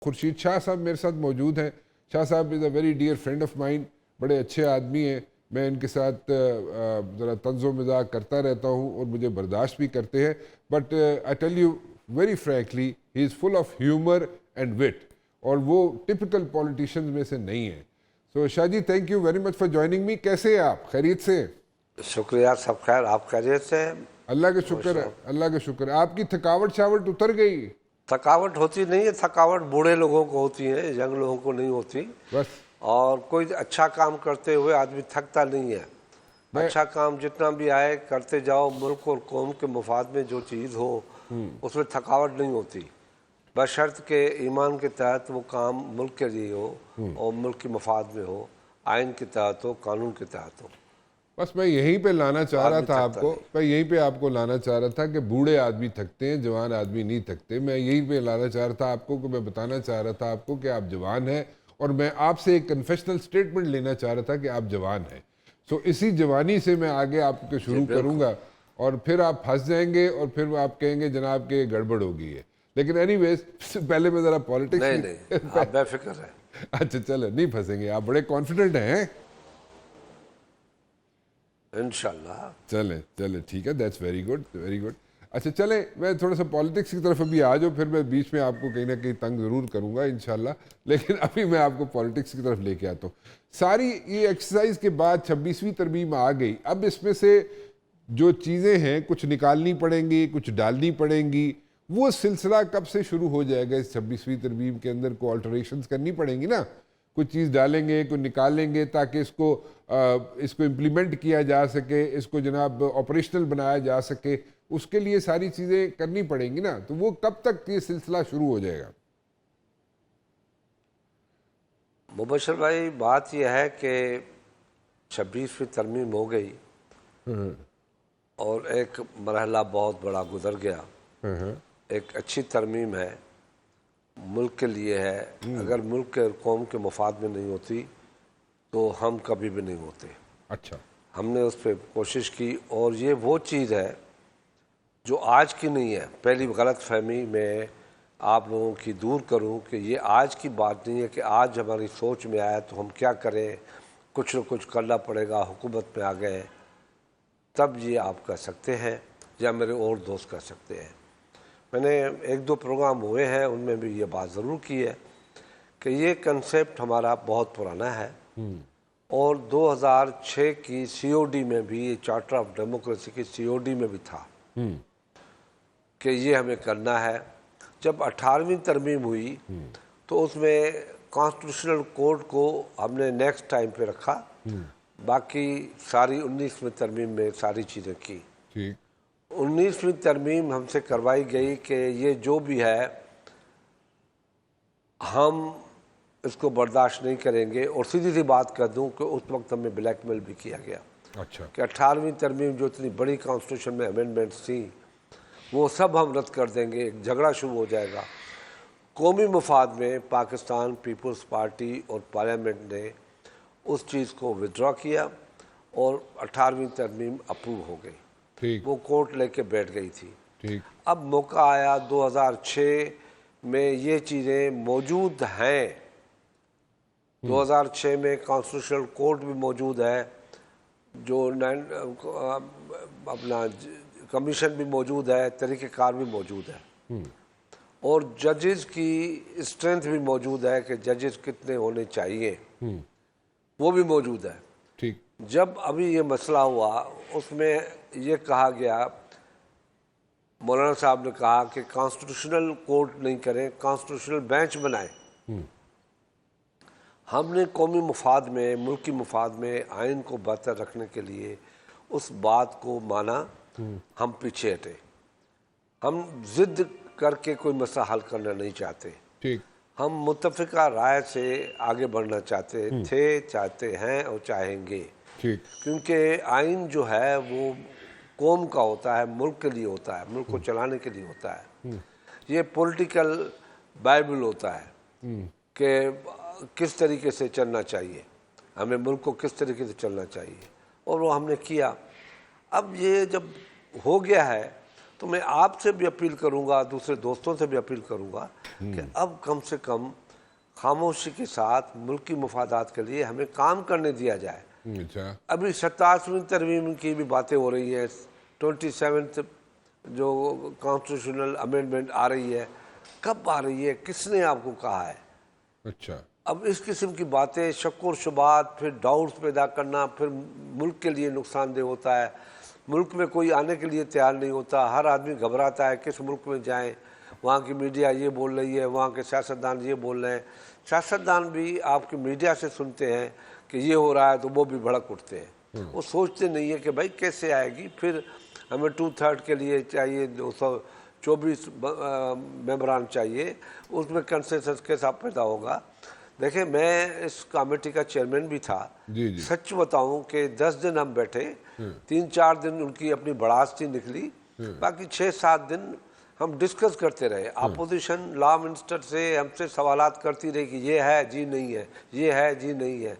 خورشید شاہ صاحب میرے ساتھ موجود ہیں. شاہ صاحب is a very dear friend of mine, بڑے اچھے آدمی ہیں. میں ان کے ساتھ ذرا طنز و مزاح کرتا رہتا ہوں اور مجھے برداشت بھی کرتے ہیں. But I tell you very frankly he is full of humour and wit, اور وہ ٹپیکل پولیٹیشنز میں سے نہیں ہیں. So Shah ji thank you very much for joining me. کیسے ہیں آپ؟ خیریت سے؟ شکریہ, سب خیر, آپ خیریت سے؟ اللہ کا شکر ہے, اللہ کا شکر ہے. آپ کی تھکاوٹ شاوٹ اتر گئی؟ تھکاوٹ ہوتی نہیں ہے, تھکاوٹ بوڑھے لوگوں کو ہوتی ہے, ینگ لوگوں کو نہیں ہوتی. بس اور کوئی اچھا کام کرتے ہوئے آدمی تھکتا نہیں ہے. اچھا کام جتنا بھی آئے کرتے جاؤ, ملک اور قوم کے مفاد میں جو چیز ہو اس میں تھکاوٹ نہیں ہوتی, بشرط کہ ایمان کے تحت وہ کام ملک کے لیے ہو اور ملک کے مفاد میں ہو, آئین کے تحت ہو, قانون کے تحت ہو. بس میں یہیں پہ لانا چاہ رہا تھا آپ کو, میں یہیں پہ آپ کو لانا چاہ رہا تھا کہ بوڑھے آدمی تھکتے ہیں, جوان آدمی نہیں تھکتے. میں یہیں پہ لانا چاہ رہا تھا آپ کو, کہ میں بتانا چاہ رہا تھا آپ کو کہ آپ جوان ہیں, اور میں آپ سے ایک کنفیشنل سٹیٹمنٹ لینا چاہ رہا تھا کہ آپ جوان ہیں. سو اسی جوانی سے میں آگے آپ کو شروع کروں گا, اور پھر آپ پھنس جائیں گے اور پھر آپ کہیں گے جناب کہ گڑبڑ ہو گئی ہے. لیکن اینی ویز پہلے میں ذرا پالیٹکس. نہیں آپ بے فکر ہیں. اچھا چلو, نہیں پھنسیں گے, آپ بڑے کانفیڈنٹ ہیں. انشاءاللہ. چلیں ٹھیک ہے, that's very good, very good. اچھا چلیں, میں تھوڑا سا پالیٹکس کی طرف ابھی آ جاؤ, پھر میں بیچ میں آپ کو کہیں نہ کہیں تنگ ضرور کروں گا انشاءاللہ, لیکن ابھی میں آپ کو پالیٹکس کی طرف لے کے آتا ہوں. ساری یہ ایکسرسائز کے بعد 26ویں ترمیم آ گئی. اب اس میں سے جو چیزیں ہیں کچھ نکالنی پڑیں گی, کچھ ڈالنی پڑیں گی. وہ سلسلہ کب سے شروع ہو جائے گا اس 26ویں ترمیم کے اندر؟ کو آلٹریشنز کرنی پڑیں گی نا, کچھ چیز ڈالیں گے, کچھ نکالیں گے, تاکہ اس کو امپلیمنٹ کیا جا سکے, اس کو جناب آپریشنل بنایا جا سکے. اس کے لیے ساری چیزیں کرنی پڑیں گی نا. تو وہ کب تک یہ سلسلہ شروع ہو جائے گا؟ مبشر بھائی, بات یہ ہے کہ 26ویں ترمیم ہو گئی اور ایک مرحلہ بہت بڑا گزر گیا. ایک اچھی ترمیم ہے, ملک کے لیے ہے. اگر ملک کے اور قوم کے مفاد میں نہیں ہوتی تو ہم کبھی بھی نہیں ہوتے. اچھا, ہم نے اس پہ کوشش کی, اور یہ وہ چیز ہے جو آج کی نہیں ہے. پہلی غلط فہمی میں آپ لوگوں کی دور کروں کہ یہ آج کی بات نہیں ہے کہ آج ہماری سوچ میں آیا تو ہم کیا کریں, کچھ نہ کچھ کرنا پڑے گا, حکومت میں آ گئے تب یہ آپ کر سکتے ہیں, یا میرے اور دوست کر سکتے ہیں. میں نے 1-2 پروگرام ہوئے ہیں, ان میں بھی یہ بات ضرور کی ہے کہ یہ کنسیپٹ ہمارا بہت پرانا ہے, اور 2006 کی COD میں بھی, یہ چارٹر آف ڈیموکریسی کی COD میں بھی تھا کہ یہ ہمیں کرنا ہے. جب 18ویں ترمیم ہوئی تو اس میں کانسٹیٹیوشنل کوڈ کو ہم نے نیکسٹ ٹائم پہ رکھا, باقی ساری 19ویں ترمیم میں ساری چیزیں کی. 19ویں ترمیم ہم سے کروائی گئی کہ یہ جو بھی ہے ہم اس کو برداشت نہیں کریں گے. اور سیدھی سی بات کر دوں کہ اس وقت ہمیں بلیک میل بھی کیا گیا. اچھا, کہ 18ویں ترمیم جو اتنی بڑی کانسٹیٹیوشن میں امینڈمنٹس تھیں وہ سب ہم رد کر دیں گے, ایک جھگڑا شروع ہو جائے گا. قومی مفاد میں پاکستان پیپلز پارٹی اور پارلیمنٹ نے اس چیز کو ودرا کیا, اور 18ویں ترمیم اپروو ہو گئی. وہ کورٹ لے کے بیٹھ گئی تھی. اب موقع آیا 2006 میں, یہ چیزیں موجود ہیں. 2006 میں کانسٹیٹیوشنل کوڈ بھی موجود ہے, جو اپنا کمیشن بھی موجود ہے, طریقہ کار بھی موجود ہے, اور ججز کی اسٹرینتھ بھی موجود ہے کہ ججز کتنے ہونے چاہیے, وہ بھی موجود ہے. جب ابھی یہ مسئلہ ہوا اس میں یہ کہا گیا, مولانا صاحب نے کہا کہ کانسٹیٹیوشنل کوڈ نہیں کریں, کانسٹیٹیوشنل بینچ بنائیں. ہم نے قومی مفاد میں, ملکی مفاد میں آئین کو بہتر رکھنے کے لیے اس بات کو مانا, ہم پیچھے ہٹے. ہم ضد کر کے کوئی مسئلہ حل کرنا نہیں چاہتے, ہم متفقہ رائے سے آگے بڑھنا چاہتے تھے, چاہتے ہیں اور چاہیں گے. کیونکہ آئین جو ہے وہ قوم کا ہوتا ہے, ملک کے لیے ہوتا ہے, ملک کو چلانے کے لیے ہوتا ہے. یہ پولیٹیکل بائبل ہوتا ہے کہ کس طریقے سے چلنا چاہیے, ہمیں ملک کو کس طریقے سے چلنا چاہیے, اور وہ ہم نے کیا. اب یہ جب ہو گیا ہے تو میں آپ سے بھی اپیل کروں گا, دوسرے دوستوں سے بھی اپیل کروں گا کہ اب کم سے کم خاموشی کے ساتھ ملک کی مفادات کے لیے ہمیں کام کرنے دیا جائے. اچھا ابھی 27ویں ترمیم کی بھی باتیں ہو رہی ہیں, 27th جو کانسٹیٹیوشنل امینڈمنٹ آ رہی ہے, کب آ رہی ہے, کس نے آپ کو کہا ہے؟ اچھا اب اس قسم کی باتیں, شک و شبہات, پھر ڈاؤٹس پیدا کرنا, پھر ملک کے لیے نقصان دہ ہوتا ہے. ملک میں کوئی آنے کے لیے تیار نہیں ہوتا, ہر آدمی گھبراتا ہے کس ملک میں جائیں, وہاں کی میڈیا یہ بول رہی ہے, وہاں کے سیاستدان یہ بول رہے ہیں. سیاستدان بھی آپ کی میڈیا سے سنتے ہیں کہ یہ ہو رہا ہے تو وہ بھی بھڑک اٹھتے ہیں. وہ سوچتے نہیں ہے کہ بھائی کیسے آئے گی, پھر ہمیں 2/3 کے لیے چاہیے 224 ممبران چاہیے, اس میں کنسنسس کے ساتھ پیدا ہوگا. دیکھیں میں اس کمیٹی کا چیئرمین بھی تھا, جی جی سچ بتاؤں کہ 10 دن ہم بیٹھے, 3-4 دن ان کی اپنی بڑاستی نکلی, باقی 6-7 دن ہم ڈسکس کرتے رہے. اپوزیشن لا منسٹر سے ہم سے سوالات کرتی رہی کہ یہ ہے جی نہیں ہے, یہ ہے جی نہیں ہے.